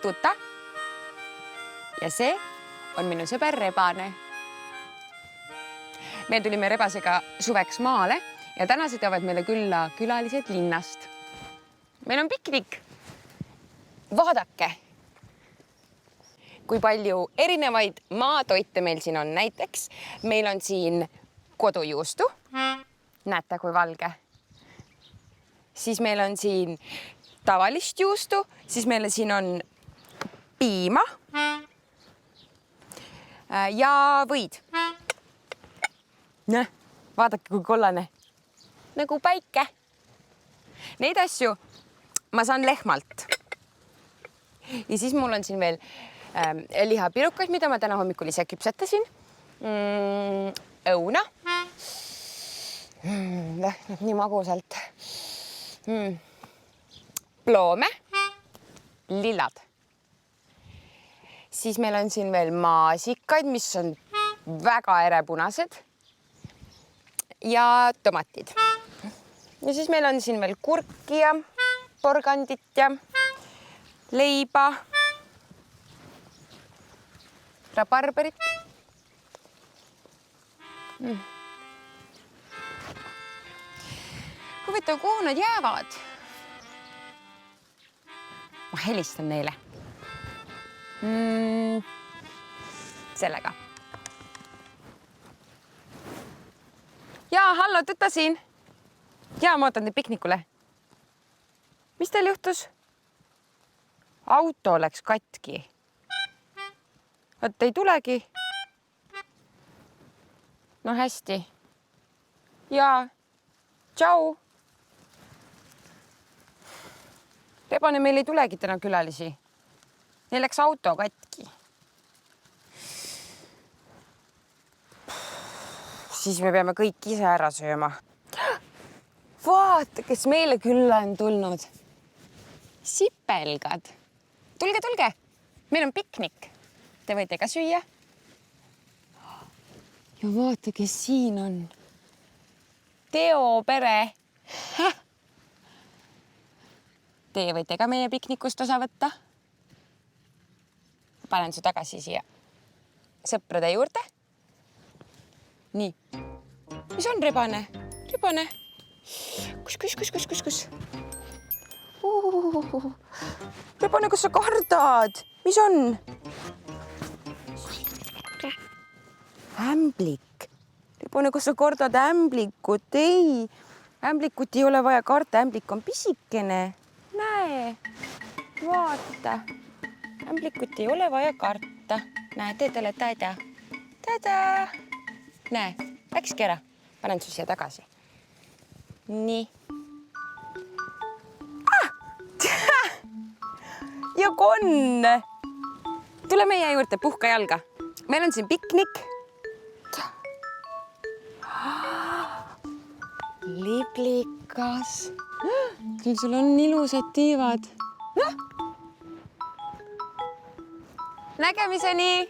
Tuta. Ja see on minu sõber Rebane. Me tulime Rebasega suveks maale ja täna sõidavad meile külla külalised linnast. Meil on piknik. Vaadake, kui palju erinevaid maatoite meil siin on. Näiteks meil on siin kodujuustu. Näete, kui valge. Siis meil on siin tavalist juustu, siis meil siin on piima ja võid. Näe, vaadake, kui kollane. Nagu päike. Neid asju ma saan lehmalt. Ja siis mul on siin veel lihapirukaid, mida ma täna hommikul ise küpsetasin. Õuna. Lähneb nii magusalt. Ploome. Lillad. Siis meil on siin veel maasikaid, mis on väga erepunased. Ja tomatid. Ja siis meil on siin veel kurki ja porgandit ja leiba. Rabarberit. Huvitav, kuhu nad jäävad? Ma helistan neile. Sellega. Jaa, hallo, Tuta siin. Jaa, ma ootan teid piknikule. Mis teil juhtus? Auto läks katki. Oot, ei tulegi? No hästi. Jaa. Tšau. Rebane, meil ei tulegi täna külalisi. Neil läks auto katki. Siis me peame kõik ise ära sööma. Vaata, kes meile külla on tulnud. Sipelgad. Tulge, tulge. Meil on piknik. Te võite ka süüa. Ja vaata, kes siin on. Teo pere. Teie võite ka meie piknikust osa võtta. Panen su tagasi siia sõprade juurde. Nii. Mis on Rebane? Rebane. Kus? Rebane, kas sa kardad? Mis on? Ämblik. Rebane, kas sa kardad ämblikut? Ei. Ämblikut ei ole vaja karta. Ämblik on pisikene. Näe. Vaata. Ämblikut ei ole vaja karta. Näe, tee talle tada. Tada. Näe, läkski ära. Panen su siia tagasi. Nii. Ja konn. Tule meie juurde, puhka jalga. Meil on siin piknik. Liblikas. Küll sul on ilusad tiivad. Nägemiseni.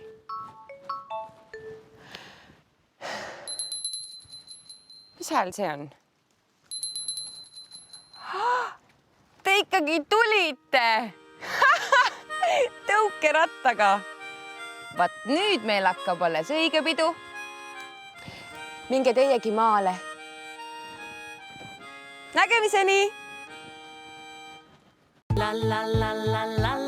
Mis hääl see on? Te ikkagi tulite. Tõukerattaga. Vaat nüüd meil hakkab alles õige pidu. Minge teiegi maale. Nägemiseni. La la la la la.